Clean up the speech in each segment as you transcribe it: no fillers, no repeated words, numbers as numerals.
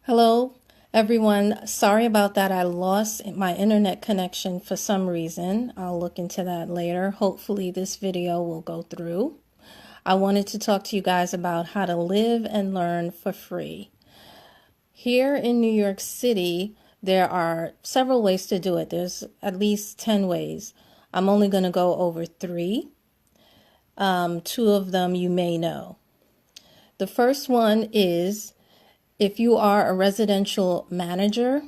Hello, everyone. Sorry about that. I lost my internet connection for some reason. I'll look into that later. Hopefully, this video will go through. I wanted to talk to you guys about how to live and learn for free. Here in New York City, there are several ways to do it. There's at least 10 ways. I'm only going to go over 3. 2 of them you may know. The first one is if you are a residential manager,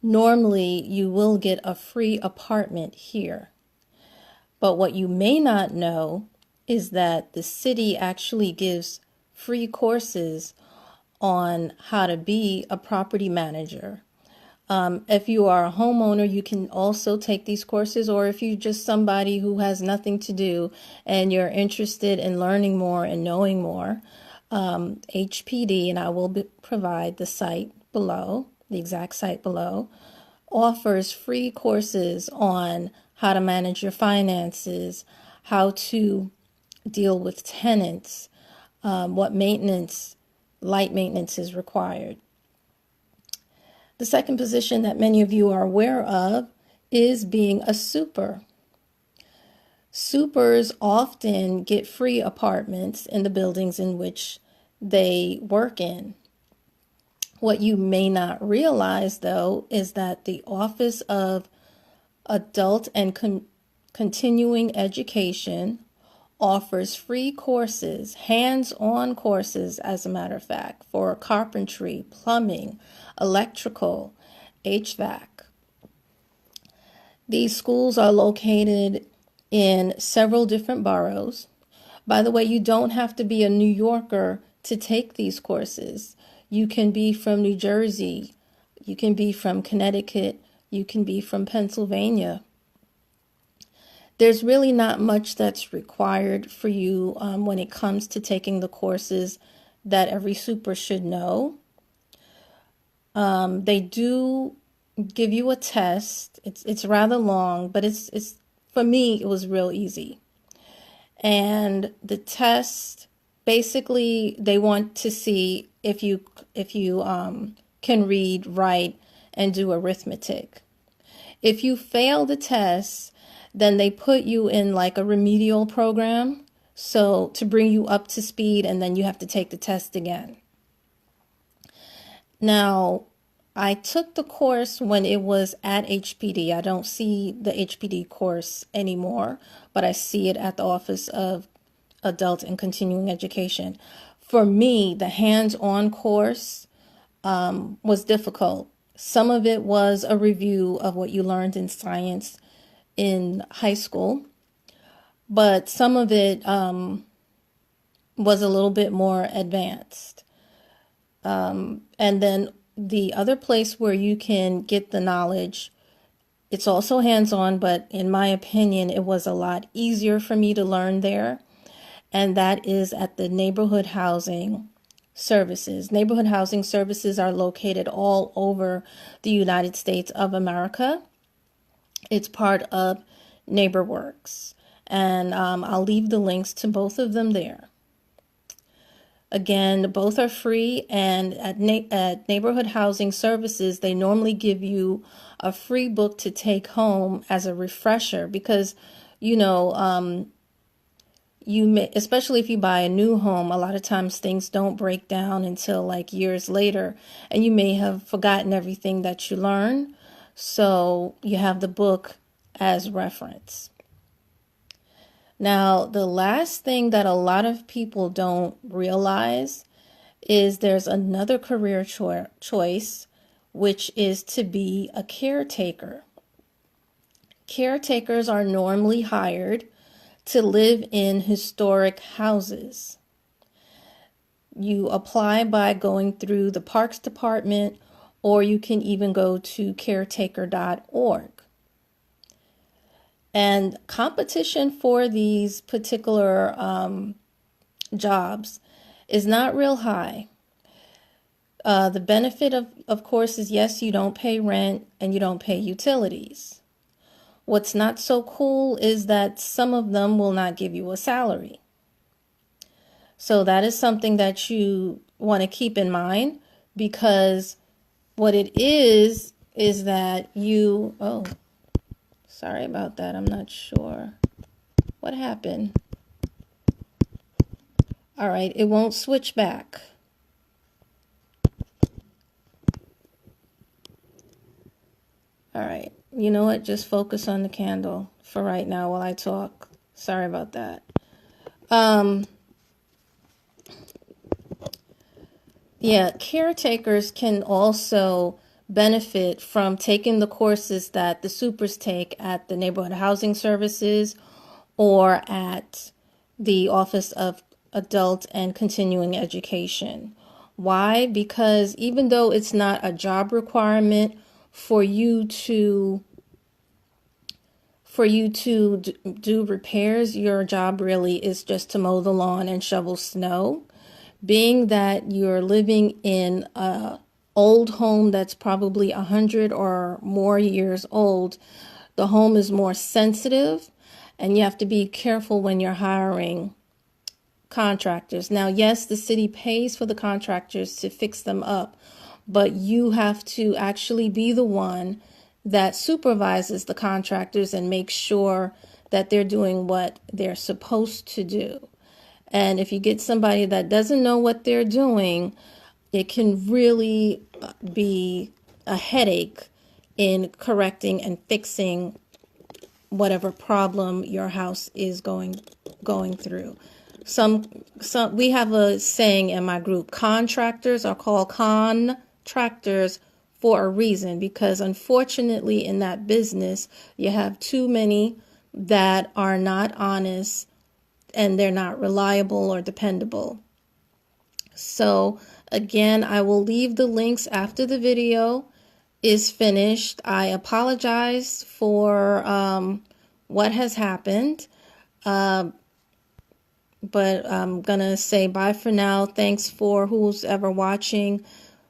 normally you will get a free apartment here. But what you may not know is that the city actually gives free courses on how to be a property manager. If you are a homeowner, you can also take these courses, or if you're just somebody who has nothing to do and you're interested in learning more and knowing more, HPD, and I will provide the site below, the exact site below, offers free courses on how to manage your finances, how to deal with tenants, what maintenance, light maintenance is required. The second position that many of you are aware of is being a super. Supers often get free apartments in the buildings in which they work in. What you may not realize, though, is that the Office of Adult and Continuing Education offers free courses, hands-on courses, as a matter of fact, for carpentry, plumbing, electrical, HVAC. These schools are located in several different boroughs. By the way, you don't have to be a New Yorker to take these courses. You can be from New Jersey, you can be from Connecticut, you can be from Pennsylvania. There's really not much that's required for you when it comes to taking the courses that every super should know. They do give you a test. It's rather long, but it's for me it was real easy. And the test, basically, they want to see if you can read, write, and do arithmetic. If you fail the test, then they put you in like a remedial program, so to bring you up to speed, and then you have to take the test again. Now, I took the course when it was at HPD. I don't see the HPD course anymore, but I see it at the Office of Adult and Continuing Education. For me, the hands-on course was difficult. Some of it was a review of what you learned in science in high school, but some of it was a little bit more advanced. And then the other place where you can get the knowledge, it's also hands-on, but in my opinion, it was a lot easier for me to learn there. And that is at the neighborhood housing services. Neighborhood housing services are located all over the United States of America. It's part of NeighborWorks. And I'll leave the links to both of them there. Again, both are free, and at Neighborhood Housing Services, they normally give you a free book to take home as a refresher because, you know, you may, especially if you buy a new home, a lot of times things don't break down until like years later, and you may have forgotten everything that you learned. So you have the book as reference. Now, the last thing that a lot of people don't realize is there's another career choice, which is to be a caretaker. Caretakers are normally hired to live in historic houses. You apply by going through the Parks Department, or you can even go to caretaker.org. And competition for these particular jobs is not real high. The benefit of course, is yes, you don't pay rent and you don't pay utilities. What's not so cool is that some of them will not give you a salary. So that is something that you want to keep in mind. because what it is that you, oh, sorry about that. I'm not sure what happened. All right, it won't switch back. All right, you know what? Just focus on the candle for right now while I talk. Sorry about that. Yeah, caretakers can also benefit from taking the courses that the supers take at the neighborhood housing services or at the Office of Adult and Continuing Education. Why? Because even though it's not a job requirement for you to do repairs, your job really is just to mow the lawn and shovel snow. Being that you're living in a old home that's probably 100 or more years old, the home is more sensitive, and you have to be careful when you're hiring contractors. Now, yes, the city pays for the contractors to fix them up, but you have to actually be the one that supervises the contractors and makes sure that they're doing what they're supposed to do. And if you get somebody that doesn't know what they're doing, it can really be a headache in correcting and fixing whatever problem your house is going through. Some we have a saying in my group: contractors are called contractors for a reason, because unfortunately in that business you have too many that are not honest and they're not reliable or dependable. So again, I will leave the links after the video is finished. I apologize for what has happened, but I'm gonna say bye for now. Thanks for who's ever watching.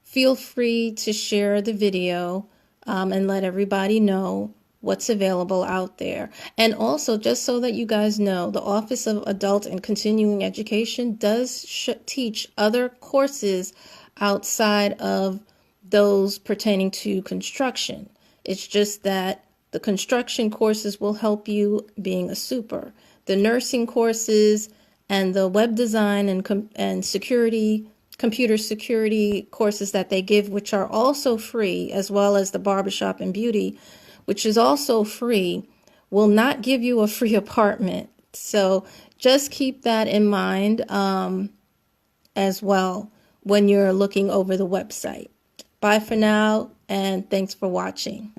Feel free to share the video and let everybody know what's available out there. And also, just so that you guys know, the Office of Adult and Continuing Education does teach other courses outside of those pertaining to construction. It's just that the construction courses will help you being a super. The nursing courses and the web design and security, computer security courses that they give, which are also free, as well as the barbershop and beauty, which is also free, will not give you a free apartment. So just keep that in mind as well when you're looking over the website. Bye for now, and thanks for watching.